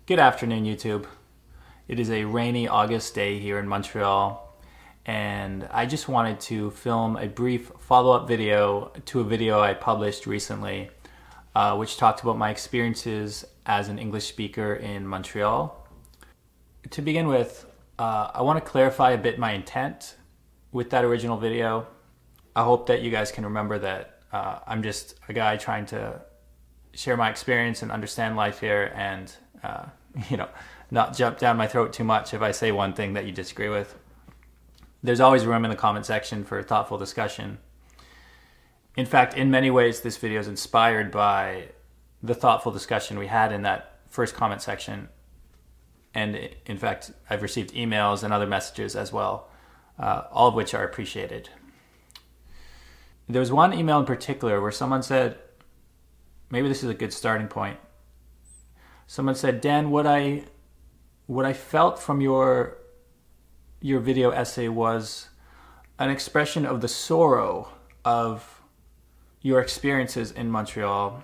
Good afternoon, YouTube. It is a rainy August day here in Montreal, and I just wanted to film a brief follow-up video to a video I published recently, which talked about my experiences as an English speaker in Montreal. To begin with, I want to clarify a bit my intent with that original video. I hope that you guys can remember that I'm just a guy trying to share my experience and understand life here, and not jump down my throat too much if I say one thing that you disagree with. There's always room in the comment section for thoughtful discussion. In fact, in many ways, this video is inspired by the thoughtful discussion we had in that first comment section. And in fact, I've received emails and other messages as well, all of which are appreciated. There was one email in particular where someone said, maybe this is a good starting point. Someone said, Dan, what I felt from your video essay was an expression of the sorrow of your experiences in Montreal.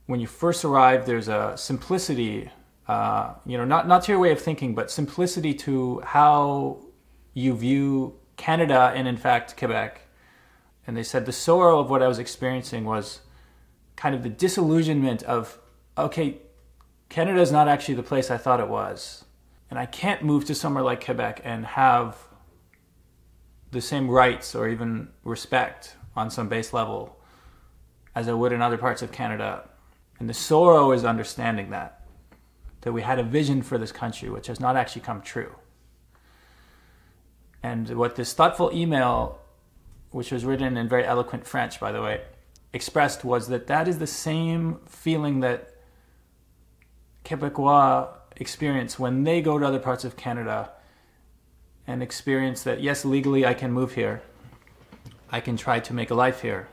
When you first arrived, there's a simplicity, not to your way of thinking, but simplicity to how you view Canada and in fact Quebec. And they said the sorrow of what I was experiencing was kind of the disillusionment of, okay, Canada is not actually the place I thought it was. And I can't move to somewhere like Quebec and have the same rights or even respect on some base level as I would in other parts of Canada. And the sorrow is understanding that we had a vision for this country which has not actually come true. And what this thoughtful email, which was written in very eloquent French, by the way, expressed was that is the same feeling that Quebecois experience when they go to other parts of Canada and experience that, yes, legally I can move here. I can try to make a life here.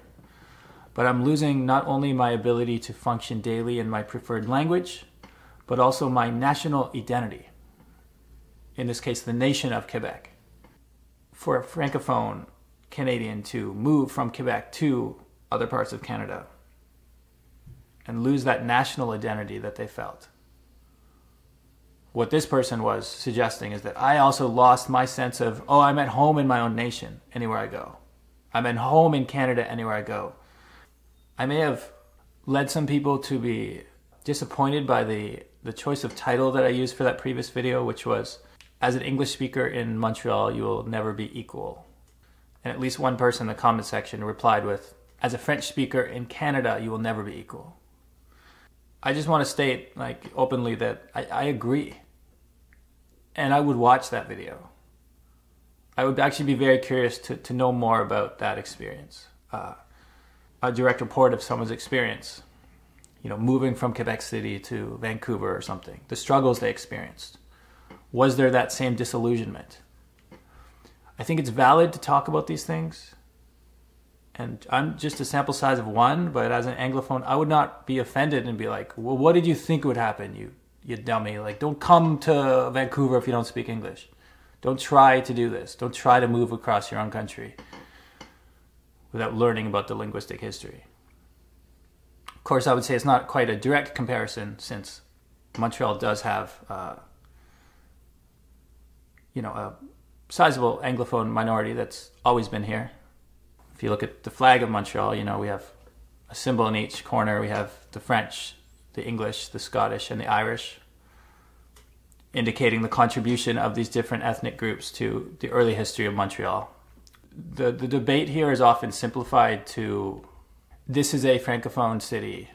But I'm losing not only my ability to function daily in my preferred language, but also my national identity. In this case, the nation of Quebec. For a Francophone Canadian to move from Quebec to other parts of Canada and lose that national identity that they felt. What this person was suggesting is that I also lost my sense of, I'm at home in my own nation anywhere I go. I'm at home in Canada anywhere I go. I may have led some people to be disappointed by the choice of title that I used for that previous video, which was, as an English speaker in Montreal, you will never be equal. And at least one person in the comment section replied with, as a French speaker in Canada, you will never be equal. I just want to state openly that I agree. And I would watch that video. I would actually be very curious to know more about that experience. A direct report of someone's experience. Moving from Quebec City to Vancouver or something. The struggles they experienced. Was there that same disillusionment? I think it's valid to talk about these things. And I'm just a sample size of one, but as an Anglophone, I would not be offended and be like, well, what did you think would happen, you dummy? Don't come to Vancouver if you don't speak English. Don't try to do this. Don't try to move across your own country without learning about the linguistic history. Of course, I would say it's not quite a direct comparison, since Montreal does have a sizable Anglophone minority that's always been here. If you look at the flag of Montreal, we have a symbol in each corner. We have the French, the English, the Scottish, and the Irish, indicating the contribution of these different ethnic groups to the early history of Montreal. The debate here is often simplified to, this is a Francophone city,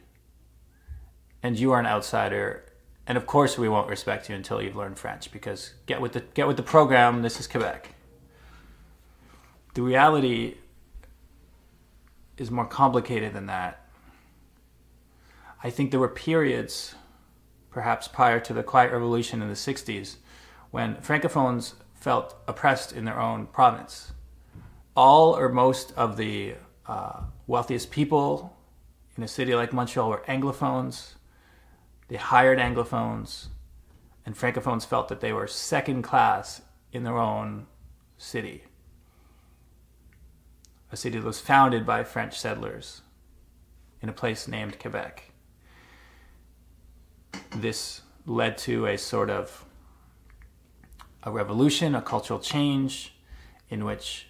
and you are an outsider, and of course we won't respect you until you've learned French, because get with the program, this is Quebec. The reality is more complicated than that. I think there were periods, perhaps prior to the Quiet Revolution in the 60s, when Francophones felt oppressed in their own province. All or most of the wealthiest people in a city like Montreal were Anglophones. They hired Anglophones, and Francophones felt that they were second class in their own city. A city that was founded by French settlers in a place named Quebec. This led to a sort of a revolution, a cultural change in which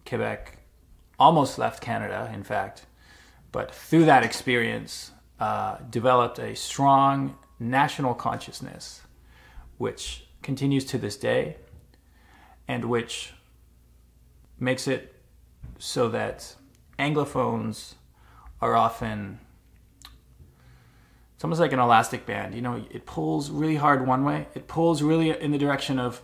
Quebec almost left Canada, in fact, but through that experience developed a strong national consciousness, which continues to this day, and which makes it so that Anglophones are often, it's almost like an elastic band. You know, it pulls really hard one way. It pulls really in the direction of,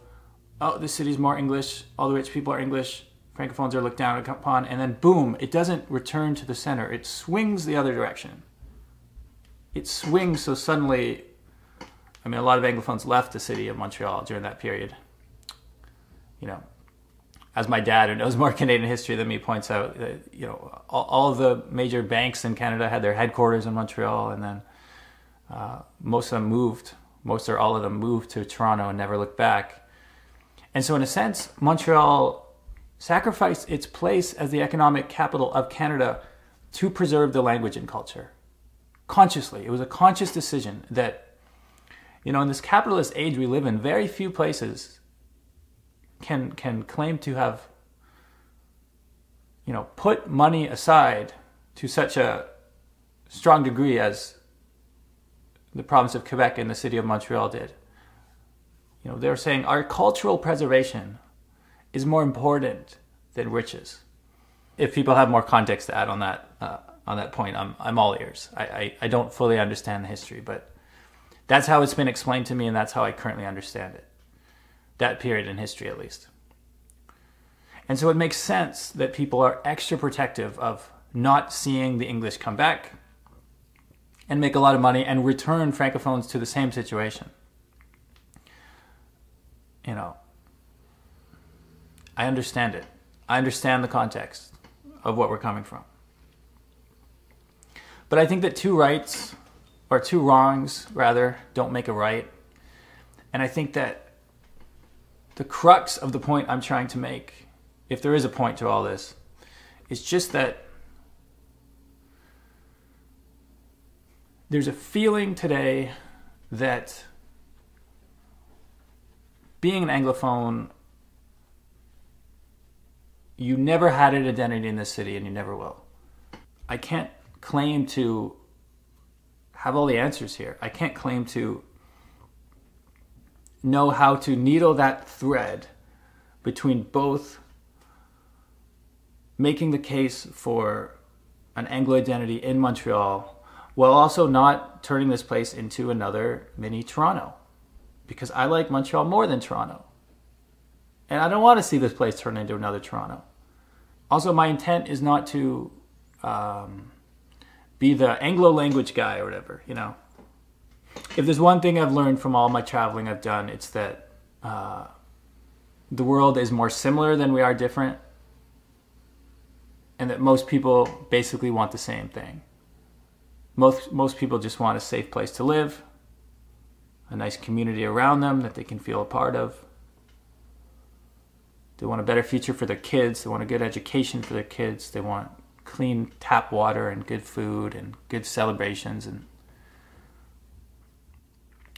oh, this city's more English, all the rich people are English, Francophones are looked down upon, and then boom, it doesn't return to the center. It swings the other direction. It swings so suddenly, I mean, a lot of Anglophones left the city of Montreal during that period. You know, as my dad, who knows more Canadian history than me, points out, you know, all of the major banks in Canada had their headquarters in Montreal, and then most of them moved, most or all of them moved to Toronto and never looked back. And so in a sense, Montreal sacrificed its place as the economic capital of Canada to preserve the language and culture. Consciously. It was a conscious decision that, you know, in this capitalist age we live in, very few places can claim to have, you know, put money aside to such a strong degree as the province of Quebec and the city of Montreal did. You know, they're saying our cultural preservation is more important than riches. If people have more context to add on that point, I'm all ears. I don't fully understand the history, but that's how it's been explained to me, and that's how I currently understand it. That period in history, at least. And so it makes sense that people are extra protective of not seeing the English come back and make a lot of money and return Francophones to the same situation. You know, I understand it. I understand the context of what we're coming from. But I think that two rights, or two wrongs, rather, don't make a right. And I think that the crux of the point I'm trying to make, if there is a point to all this, is just that there's a feeling today that being an Anglophone, you never had an identity in this city and you never will. I can't claim to have all the answers here. I can't claim to know how to needle that thread between both making the case for an Anglo identity in Montreal while also not turning this place into another mini Toronto. Because I like Montreal more than Toronto. And I don't want to see this place turn into another Toronto. Also, my intent is not to be the Anglo language guy or whatever, you know. If there's one thing I've learned from all my traveling I've done, it's that the world is more similar than we are different. And that most people basically want the same thing. Most people just want a safe place to live, a nice community around them that they can feel a part of. They want a better future for their kids. They want a good education for their kids. They want clean tap water and good food and good celebrations. And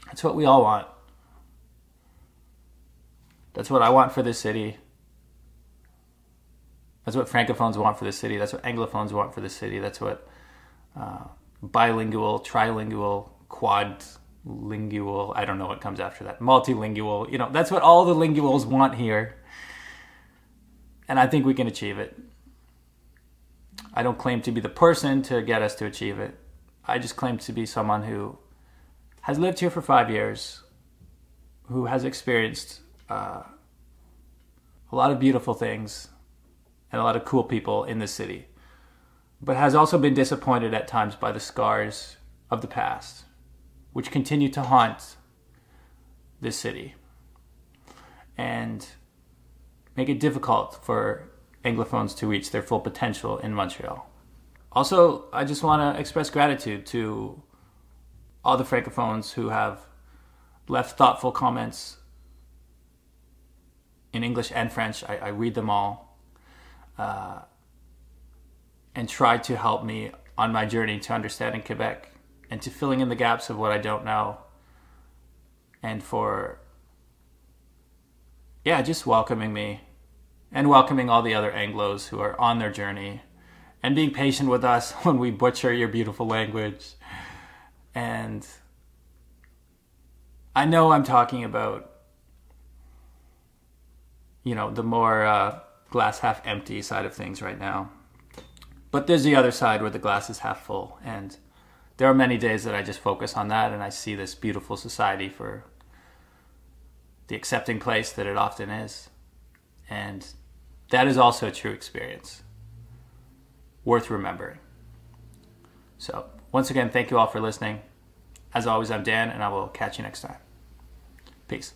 that's what we all want. That's what I want for this city. That's what Francophones want for the city. That's what Anglophones want for the city. That's what bilingual, trilingual, quadlingual, I don't know what comes after that, multilingual, you know, that's what all the linguals want here. And I think we can achieve it. I don't claim to be the person to get us to achieve it. I just claim to be someone who has lived here for 5 years, who has experienced a lot of beautiful things and a lot of cool people in this city, but has also been disappointed at times by the scars of the past, which continue to haunt this city and make it difficult for Anglophones to reach their full potential in Montreal. Also, I just want to express gratitude to all the Francophones who have left thoughtful comments in English and French. I read them all and try to help me on my journey to understanding Quebec and to filling in the gaps of what I don't know and for, yeah, just welcoming me and welcoming all the other Anglos who are on their journey and being patient with us when we butcher your beautiful language. And I know I'm talking about, the more glass half empty side of things right now. But there's the other side where the glass is half full. And there are many days that I just focus on that and I see this beautiful society for the accepting place that it often is. And that is also a true experience, worth remembering. So, once again, thank you all for listening. As always, I'm Dan, and I will catch you next time. Peace.